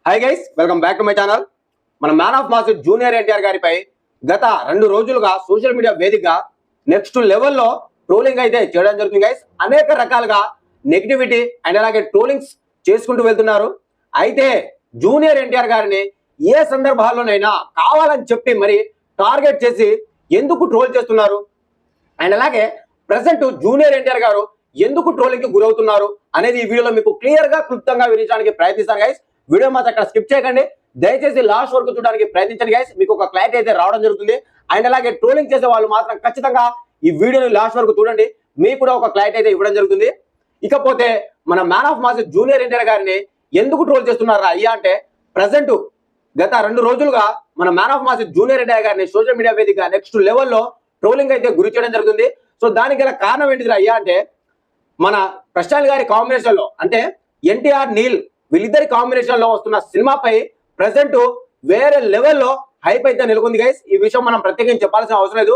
Hi guys, welcome back to my channel. మన man of mass junior NTR గారిపై గత 2 రోజులుగా సోషల్ మీడియా వేదికగా నెక్స్ట్ లెవెల్లో ట్రోలింగ్ అయితే చేయడం జరుగుతుంది గైస్. అనేక రకాలుగా నెగిటివిటీ అండ్ అలాగే ట్రోలింగ్స్ చేసుకుంటూ వెళ్తున్నారు. అయితే జూనియర్ ఎన్టీఆర్ గారిని ఏ సందర్భాల్లోనైనా కావాలని చెప్పి మరి టార్గెట్ చేసి ఎందుకు ట్రోల్ చేస్తున్నారు అండ్ అలాగే ప్రెసెంట్ జూనియర్ ఎన్టీఆర్ గారు ఎందుకు ట్రోలింగ్ కి గురవుతున్నారు అనేది ఈ వీడియోలో మీకు క్లియర్ గా క్లుప్తంగా వివరించడానికి ప్రయత్నిస్తాను గైస్. వీడియో మాత్రం అక్కడ స్కిప్ చేయకండి, దయచేసి లాస్ట్ వరకు చూడడానికి ప్రయత్నించండి గైస్. మీకు ఒక క్లారిటీ అయితే రావడం జరుగుతుంది. అండ్ అలాగే ట్రోలింగ్ చేసే వాళ్ళు మాత్రం ఖచ్చితంగా ఈ వీడియోని లాస్ట్ వరకు చూడండి, మీకు కూడా ఒక క్లారిటీ అయితే ఇవ్వడం జరుగుతుంది. ఇకపోతే మన man of mass junior NTR గారిని ఎందుకు ట్రోల్ చేస్తున్నారా అయ్యా అంటే, ప్రజెంట్ గత 2 రోజులుగా మన man of mass junior NTR గారిని సోషల్ మీడియా వేదిక నెక్స్ట్ లెవెల్లో ట్రోలింగ్ అయితే గురి చేయడం జరుగుతుంది. సో దానికి గల కారణం ఏంటిది అయ్యా అంటే, మన ప్రశాంత్ గారి కాంబినేషన్ లో అంటే ఎన్టీఆర్ నీల్ వీళ్ళిద్దరి కాంబినేషన్ లో వస్తున్న సినిమాపై ప్రెసెంట్ వేరే లెవెల్లో హైప్ అయితే నెలకొంది గైస్. ఈ విషయం మనం ప్రత్యేకంగా చెప్పాల్సిన అవసరం లేదు.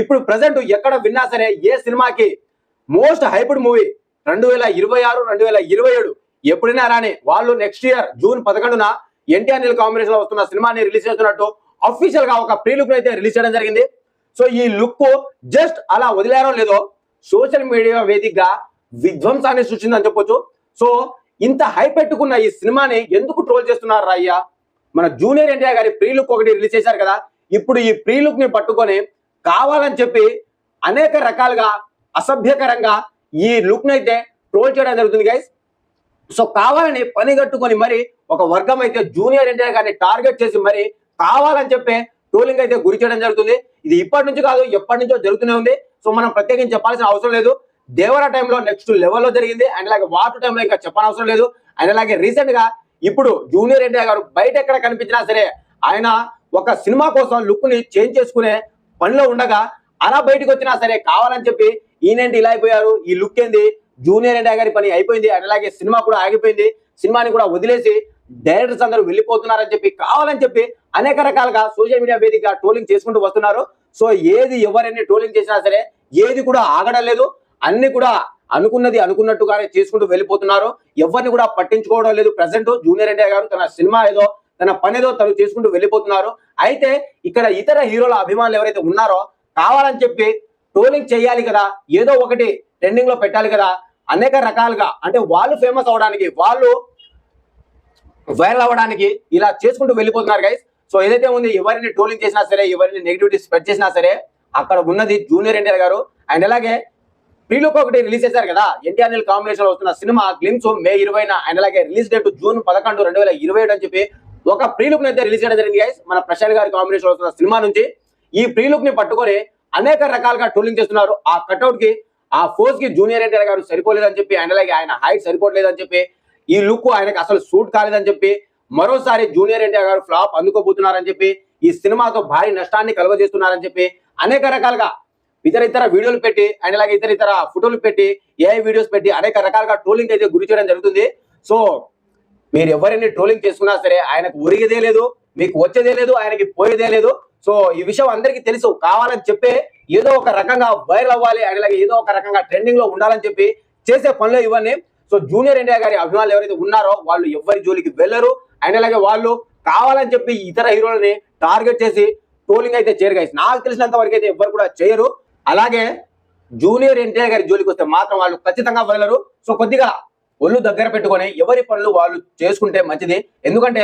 ఇప్పుడు ప్రెసెంట్ ఎక్కడ విన్నా సరే ఏ సినిమాకి మోస్ట్ హైప్డ్ మూవీ 2026, 2027 ఎప్పుడైనా రాని వాళ్ళు నెక్స్ట్ ఇయర్ జూన్ 11న ఎన్టీఆర్ నీల్ కాంబినేషన్ లో వస్తున్న సినిమాని రిలీజ్ చేస్తున్నట్టు అఫీషియల్ గా ఒక ప్రీ లుక్ అయితే రిలీజ్ చేయడం జరిగింది. సో ఈ లుక్ జస్ట్ అలా వదిలేయడం లేదో సోషల్ మీడియా వేదికగా విధ్వంసాన్ని సృష్టిందని చెప్పొచ్చు. సో ఇంత హై పెట్టుకున్న ఈ సినిమాని ఎందుకు ట్రోల్ చేస్తున్నారు అయ్యా? మన జూనియర్ ఎన్టీఆర్ గారి ప్రీ లుక్ ఒకటి రిలీజ్ చేశారు కదా, ఇప్పుడు ఈ ప్రీ లుక్ ని పట్టుకొని కావాలని చెప్పి అనేక రకాలుగా అసభ్యకరంగా ఈ లుక్ ని అయితే ట్రోల్ చేయడం జరుగుతుంది గైస్. సో కావాలని పని కట్టుకొని మరి ఒక వర్గం అయితే జూనియర్ ఎన్టీఆర్ గారిని టార్గెట్ చేసి మరి కావాలని చెప్పి ట్రోలింగ్ అయితే గురి చేయడం జరుగుతుంది. ఇది ఇప్పటి నుంచి కాదు, ఎప్పటి నుంచో జరుగుతూనే ఉంది. సో మనం ప్రత్యేకించి చెప్పాల్సిన అవసరం లేదు. దేవరా టైంలో నెక్స్ట్ లెవెల్లో జరిగింది అండ్ అలాగే వాటర్ టైంలో ఇంకా చెప్పనవసరం లేదు. అండ్ అలాగే రీసెంట్ గా ఇప్పుడు జూనియర్ ఎన్టీఆర్ గారు బయట ఎక్కడ కనిపించినా సరే ఆయన ఒక సినిమా కోసం లుక్ ని చేంజ్ చేసుకునే పనిలో ఉండగా అలా బయటకు వచ్చినా సరే కావాలని చెప్పి ఈయనేంటి ఇలా అయిపోయారు, ఈ లుక్ ఏంది, జూనియర్ ఎన్టీఆర్ గారి పని అయిపోయింది అండ్ అలాగే సినిమా కూడా ఆగిపోయింది, సినిమాని కూడా వదిలేసి డైరెక్టర్స్ అందరూ వెళ్ళిపోతున్నారని చెప్పి కావాలని చెప్పి అనేక రకాలుగా సోషల్ మీడియా వేదికగా ట్రోలింగ్ చేసుకుంటూ వస్తున్నారు. సో ఏది ఎవరైనా ట్రోలింగ్ చేసినా సరే ఏది కూడా ఆగడం లేదు, అన్ని కూడా అనుకున్నది అనుకున్నట్టుగానే చేసుకుంటూ వెళ్ళిపోతున్నారు. ఎవరిని కూడా పట్టించుకోవడం లేదు. ప్రెసెంట్ జూనియర్ ఎన్టీఆర్ గారు తన సినిమా ఏదో తన పని ఏదో తను చేసుకుంటూ వెళ్ళిపోతున్నారు. అయితే ఇక్కడ ఇతర హీరోల అభిమానులు ఎవరైతే ఉన్నారో కావాలని చెప్పి ట్రోలింగ్ చేయాలి కదా, ఏదో ఒకటి ట్రెండింగ్ లో పెట్టాలి కదా, అనేక రకాలుగా అంటే వాళ్ళు ఫేమస్ అవడానికి, వాళ్ళు వైరల్ అవ్వడానికి ఇలా చేసుకుంటూ వెళ్ళిపోతున్నారు గైస్. సో ఏదైతే ఉంది, ఎవరిని ట్రోలింగ్ చేసినా సరే, ఎవరిని నెగిటివిటీ స్ప్రెడ్ చేసినా సరే అక్కడ ఉన్నది జూనియర్ ఎన్టీఆర్ గారు. అండ్ అలాగే ప్రీ లుక్ ఒకటి రిలీజ్ చేశారు కదా, ఎన్టీఆర్ నీల్ కాంబినేషన్ లో వస్తున్న సినిమా గ్లిమ్స్ మే 20న అండ్ అలాగే రిలీజ్ డేట్ జూన్ 11, 2027 అని చెప్పి ఒక ప్రీ లుక్ అయితే రిలీజ్ చేయడం జరిగింది గైస్. మన ప్రశాంత్ గారి కాంబినేషన్ వస్తున్న సినిమా నుంచి ఈ ప్రీ లుక్ ని పట్టుకొని అనేక రకాలుగా ట్రోలింగ్ చేస్తున్నారు. ఆ కట్అవుట్ కి, ఆ ఫోర్స్ కి జూనియర్ ఎన్టీఆర్ గారు సరిపోలేదని చెప్పి అండ్ అలాగే ఆయన హైట్ సరిపోలేదని చెప్పి, ఈ లుక్ ఆయనకు అసలు సూట్ కాలేదని చెప్పి, మరోసారి జూనియర్ ఎన్టీఆర్ గారు ఫ్లాప్ అందుకోబోతున్నారని చెప్పి, ఈ సినిమాతో భారీ నష్టాన్ని కలుగజేస్తున్నారని చెప్పి అనేక రకాలుగా ఇతర వీడియోలు పెట్టి అండ్ అలాగే ఇతర ఫోటోలు పెట్టి ఏఐ వీడియోస్ పెట్టి అనేక రకాలుగా ట్రోలింగ్ అయితే గురి చేయడం జరుగుతుంది. సో మీరు ఎవరైనా ట్రోలింగ్ చేసుకున్నా సరే ఆయనకు ఒరిగేదే లేదు, మీకు వచ్చేదే లేదు, ఆయనకి పోయేదే లేదు. సో ఈ విషయం అందరికీ తెలుసు. కావాలని చెప్పే ఏదో ఒక రకంగా వైరల్ అవ్వాలి అండ్ అలాగే ఏదో ఒక రకంగా ట్రెండింగ్ లో ఉండాలని చెప్పి చేసే పనులు ఇవన్నీ. సో జూనియర్ ఎన్టీఆర్ గారి అభిమానులు ఎవరైతే ఉన్నారో వాళ్ళు ఎవరి జోలికి వెళ్ళరు అండ్ అలాగే వాళ్ళు కావాలని చెప్పి ఇతర హీరోలని టార్గెట్ చేసి ట్రోలింగ్ అయితే చేయరు గైస్. నాకు తెలిసినంత వరకు అయితే ఎవరు కూడా చేయరు. అలాగే జూనియర్ ఎన్టీఆర్ గారి జోలికి వస్తే మాత్రం వాళ్ళు ఖచ్చితంగా వెళ్ళరు. సో కొద్దిగా ఒళ్ళు దగ్గర పెట్టుకొని ఎవరి పనులు వాళ్ళు చేసుకుంటే మంచిది. ఎందుకంటే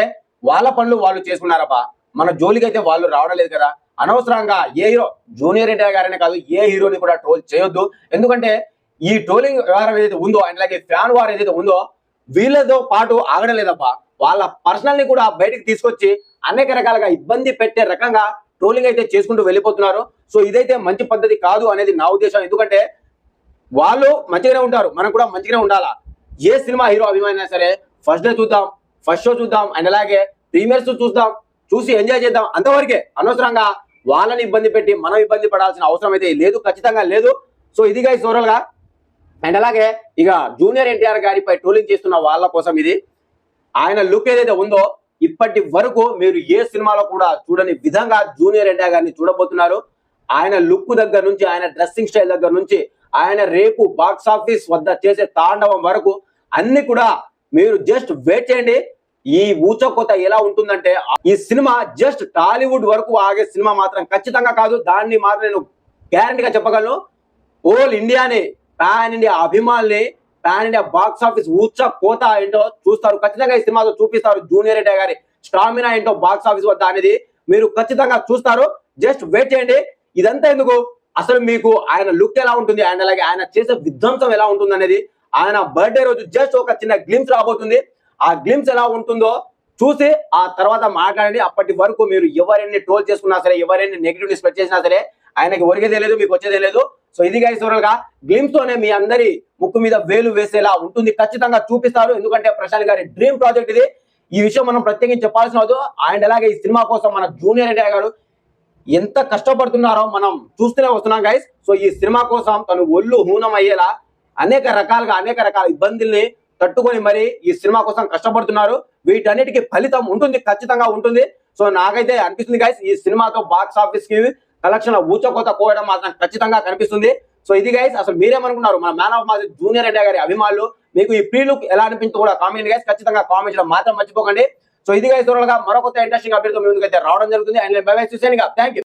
వాళ్ళ పనులు వాళ్ళు చేసుకున్నారబ్బా, మన జోలికి అయితే వాళ్ళు రావడం లేదు కదా. అనవసరంగా ఏ హీరో, జూనియర్ ఎన్టీఆర్ గారనే కాదు ఏ హీరోని కూడా ట్రోల్ చేయొద్దు. ఎందుకంటే ఈ ట్రోలింగ్ వ్యవహారం ఏదైతే ఉందో అండ్ అలాగే ఫ్యాన్ వార్ ఏదైతే ఉందో వీళ్ళతో పాటు ఆగడం లేదబ్బా, వాళ్ళ పర్సనల్ ని కూడా బయటికి తీసుకొచ్చి అనేక రకాలుగా ఇబ్బంది పెట్టే రకంగా ట్రోలింగ్ అయితే చేసుకుంటూ వెళ్ళిపోతున్నారు. సో ఇదైతే మంచి పద్ధతి కాదు అనేది నా ఉద్దేశం. ఎందుకంటే వాళ్ళు మంచిగానే ఉంటారు, మనం కూడా మంచిగానే ఉండాలా. ఏ సినిమా హీరో అభిమానైనా సరే ఫస్ట్ డే చూద్దాం, ఫస్ట్ షో చూద్దాం అండ్ అలాగే ప్రీమియర్స్ చూద్దాం, చూసి ఎంజాయ్ చేద్దాం, అంతవరకే. అనవసరంగా వాళ్ళని ఇబ్బంది పెట్టి మనం ఇబ్బంది పడాల్సిన అవసరం అయితే లేదు, ఖచ్చితంగా లేదు. సో ఇది గైస్ ఓవరాల్ గా. అండ్ అలాగే ఇక జూనియర్ ఎన్టీఆర్ గారిపై ట్రోలింగ్ చేస్తున్న వాళ్ళ కోసం ఇది, ఆయన లుక్ ఏదైతే ఉందో ఇప్పటి వరకు మీరు ఏ సినిమాలో కూడా చూడని విధంగా జూనియర్ ఎన్టీఆర్ గారిని చూడబోతున్నారు. ఆయన లుక్ దగ్గర నుంచి, ఆయన డ్రెస్సింగ్ స్టైల్ దగ్గర నుంచి, ఆయన రేపు బాక్స్ ఆఫీస్ వద్ద చేసే తాండవం వరకు అన్ని కూడా మీరు జస్ట్ వెయిట్ చేయండి. ఈ ఊచకోత ఎలా ఉంటుందంటే ఈ సినిమా జస్ట్ టాలీవుడ్ వరకు ఆగే సినిమా మాత్రం ఖచ్చితంగా కాదు. దాన్ని మాత్రం నేను గ్యారంటీగా చెప్పగలను. ఓల్ ఇండియాని, పాన్ ఇండియా అభిమానుల్ని, పాన్ ఇండియా బాక్స్ ఆఫీస్ ఊచ కోత ఏంటో చూస్తారు. ఖచ్చితంగా ఈ సినిమాతో చూపిస్తారు జూనియర్ ఎన్టీఆర్ గారి స్టామినా ఏంటో బాక్స్ ఆఫీస్ వద్ద అనేది మీరు ఖచ్చితంగా చూస్తారు. జస్ట్ వెయిట్ చేయండి. ఇదంతా ఎందుకు, అసలు మీకు ఆయన లుక్ ఎలా ఉంటుంది అండ్ అలాగే ఆయన చేసే విధ్వంసం ఎలా ఉంటుంది అనేది ఆయన బర్త్డే రోజు జస్ట్ ఒక చిన్న గ్లిమ్స్ రాబోతుంది. ఆ గ్లిమ్స్ ఎలా ఉంటుందో చూసి ఆ తర్వాత మాట్లాడండి. అప్పటి వరకు మీరు ఎవరైనా ట్రోల్ చేసుకున్నా సరే, ఎవరైనా నెగిటివ్ స్ప్రెడ్ చేసినా సరే ఆయనకి ఒరిగేదే లేదు, మీకు వచ్చేదే లేదు. సో ఇది గైస్ ఓవరాల్ గా గ్లిమ్స్ తోనే మీ అందరి ముక్కు మీద వేలు వేసేలా ఉంటుంది. ఖచ్చితంగా చూపిస్తారు. ఎందుకంటే ప్రశాంత్ గారి డ్రీమ్ ప్రాజెక్ట్ ఇది. ఈ విషయం మనం ప్రత్యేకించి చెప్పాల్సిన అవసరం. అండ్ అలాగే ఈ సినిమా కోసం మన జూనియర్ ఎన్టీఆర్ గారు ఎంత కష్టపడుతున్నారో మనం చూస్తూనే వస్తున్నాం గైస్. సో ఈ సినిమా కోసం తను ఒళ్ళు హూనం అయ్యేలా అనేక రకాల ఇబ్బందుల్ని తట్టుకొని మరి ఈ సినిమా కోసం కష్టపడుతున్నారు. వీటన్నిటికీ ఫలితం ఉంటుంది, ఖచ్చితంగా ఉంటుంది. సో నాకైతే అనిపిస్తుంది గైస్, ఈ సినిమాతో బాక్స్ ఆఫీస్ కి కలెక్షన్ ఊచకోత కోయడం మాత్రం ఖచ్చితంగా కనిపిస్తుంది. సో ఇది గైస్, అసలు మీరేమనుకున్నారు మన man of mass junior NTR గారి అభిమానులు? మీకు ఈ ప్రీ లుక్ ఎలా అనిపించిందో కూడా కామెంట్ గైస్, ఖచ్చితంగా కామెంట్ చేయడం మాత్రం మర్చిపోకండి. సో ఇది గైస్ ఓవరాల్ గా మరొక ఇంట్రెస్టింగ్ అప్డేట్ తో మీ ముందుకైతే రావడం జరుగుతుంది. అండ్ బై బై, చూసేయండి. Thank you.